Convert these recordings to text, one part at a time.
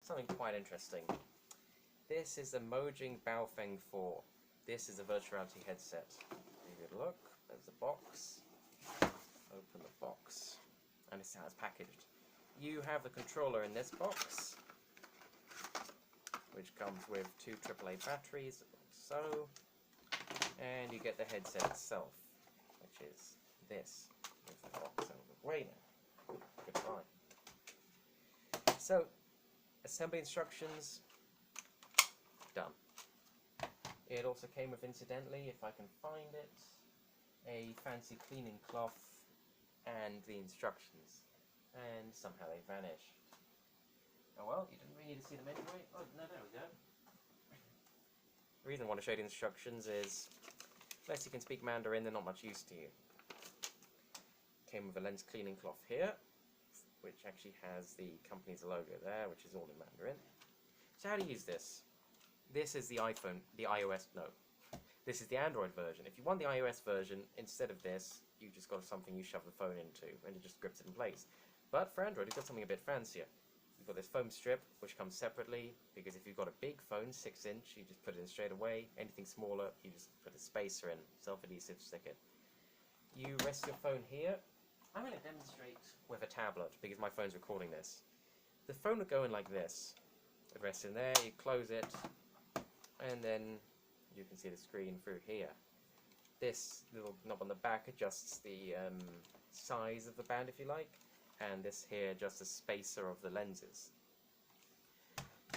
something quite interesting. This is the Mojing Baofeng 4. This is a virtual reality headset. Take a good look. There's the box. Open the box. And this is how it's packaged. You have the controller in this box, which comes with 2 AAA batteries, like so. And you get the headset itself, which is this. Move the box out of the way now. Goodbye. So, assembly instructions, done. It also came with, incidentally, if I can find it, a fancy cleaning cloth and the instructions. And somehow they vanished. Oh well, you didn't really need to see them anyway. Oh, no, there we go. The reason I want to show you the instructions is, unless you can speak Mandarin, they're not much use to you. Came with a lens cleaning cloth here, which actually has the company's logo there, which is all in Mandarin. So how do you use this? This is the iPhone, the iOS, no. This is the Android version. If you want the iOS version, instead of this, you've just got something you shove the phone into, and it just grips it in place. But for Android, you've got something a bit fancier. You've got this foam strip, which comes separately, because if you've got a big phone, 6-inch, you just put it in straight away. Anything smaller, you just put a spacer in, self-adhesive, stick it. You rest your phone here. I'm going to demonstrate with a tablet, because my phone's recording this. The phone would go in like this. It rests in there, you close it, and then you can see the screen through here. This little knob on the back adjusts the size of the band, if you like, and this here adjusts the spacer of the lenses.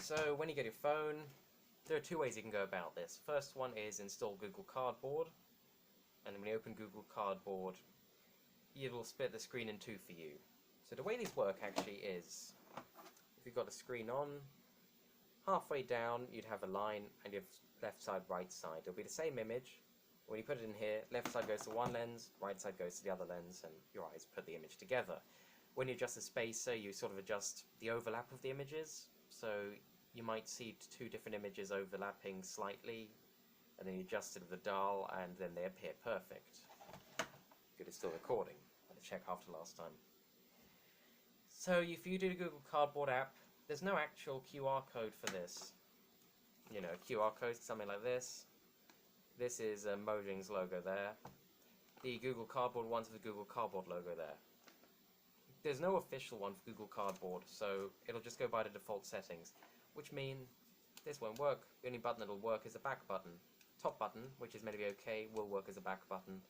So when you get your phone, there are 2 ways you can go about this. First one is install Google Cardboard, and when you open Google Cardboard, it will split the screen in 2 for you. So the way these work actually is, if you've got the screen on, halfway down you'd have a line, and you have left side, right side. It'll be the same image. When you put it in here, left side goes to one lens, right side goes to the other lens, and your eyes put the image together. When you adjust the spacer, you sort of adjust the overlap of the images, so you might see 2 different images overlapping slightly, and then you adjust it with the dial, and then they appear perfect. Good, it's still recording. I had to check after last time. So if you do the Google Cardboard app, there's no actual QR code for this. You know, QR code, something like this. This is Mojing's logo there. The Google Cardboard one's with the Google Cardboard logo there. There's no official one for Google Cardboard, so it'll just go by the default settings, which mean this won't work. The only button that'll work is the back button. Top button, which is meant to be okay, will work as a back button.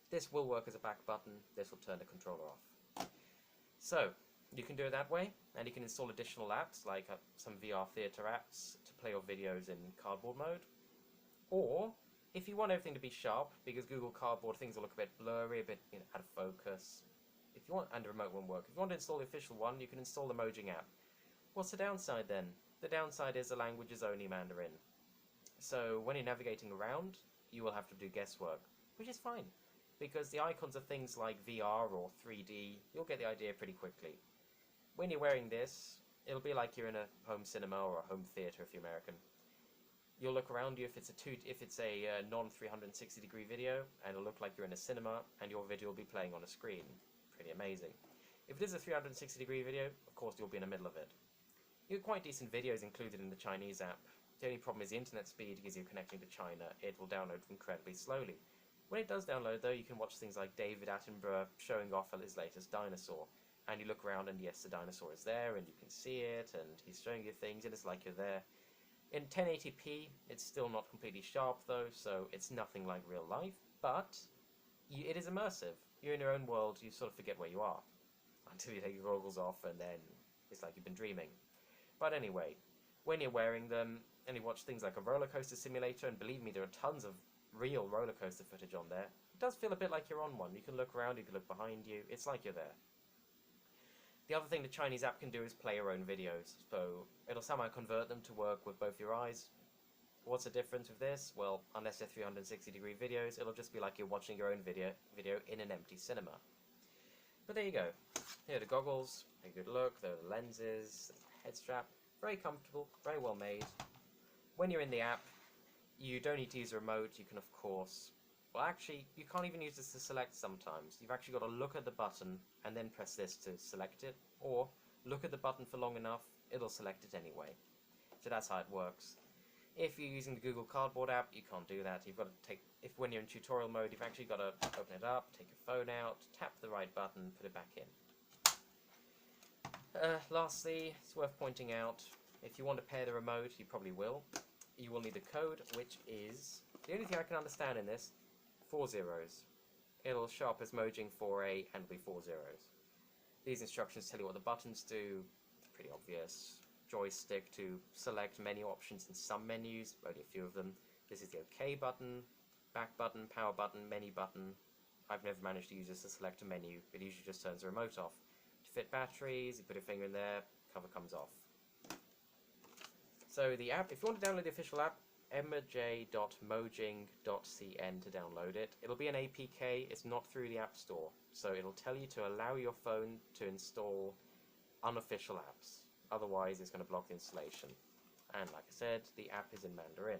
This will work as a back button. This will turn the controller off. So, you can do it that way, and you can install additional apps, like some VR theater apps, to play your videos in cardboard mode. Or, if you want everything to be sharp, because Google Cardboard things will look a bit blurry, a bit out of focus, if you want, and the remote won't work. If you want to install the official one, you can install the Mojing app. What's the downside then? The downside is the language is only Mandarin. So when you're navigating around, you will have to do guesswork, which is fine, because the icons of things like VR or 3D, you'll get the idea pretty quickly. When you're wearing this, it'll be like you're in a home cinema or a home theater if you're American. You'll look around you if it's a non-360 degree video, and it'll look like you're in a cinema, and your video will be playing on a screen. Pretty amazing. If it is a 360 degree video, of course you'll be in the middle of it. You get quite decent videos included in the Chinese app. The only problem is the internet speed, because you're connecting to China. It will download incredibly slowly. When it does download though, you can watch things like David Attenborough showing off his latest dinosaur. And you look around and yes, the dinosaur is there, and you can see it, and he's showing you things, and it's like you're there. In 1080p, it's still not completely sharp though, so it's nothing like real life, but it is immersive. You're in your own world, you sort of forget where you are, until you take your goggles off, and then it's like you've been dreaming. But anyway, when you're wearing them, and you watch things like a roller coaster simulator, and believe me, there are tons of real roller coaster footage on there, it does feel a bit like you're on one. You can look around, you can look behind you, it's like you're there. The other thing the Chinese app can do is play your own videos, so it'll somehow convert them to work with both your eyes. What's the difference with this? Well, unless they're 360 degree videos, it'll just be like you're watching your own video in an empty cinema. But there you go. Here are the goggles, a good look, there are the lenses, the head strap, very comfortable, very well made. When you're in the app, you don't need to use a remote, you can of course... Well actually, you can't even use this to select sometimes. You've actually got to look at the button and then press this to select it, or look at the button for long enough it'll select it anyway. So that's how it works. If you're using the Google Cardboard app, you can't do that. You've got to when you're in tutorial mode, you've actually got to open it up, take your phone out, tap the right button, put it back in. Lastly, it's worth pointing out, if you want to pair the remote, you probably will. You will need a code, which is, the only thing I can understand in this, 4 zeros. It'll show up as Mojing 4A and will be 4 zeros. These instructions tell you what the buttons do. It's pretty obvious. Joystick to select menu options in some menus, only a few of them. This is the OK button, back button, power button, menu button. I've never managed to use this to select a menu. It usually just turns the remote off. To fit batteries, you put a finger in there, cover comes off. So the app, if you want to download the official app, emma.j.mojing.cn to download it. It'll be an APK, it's not through the App Store. So it'll tell you to allow your phone to install unofficial apps. Otherwise, it's going to block the installation. And like I said, the app is in Mandarin.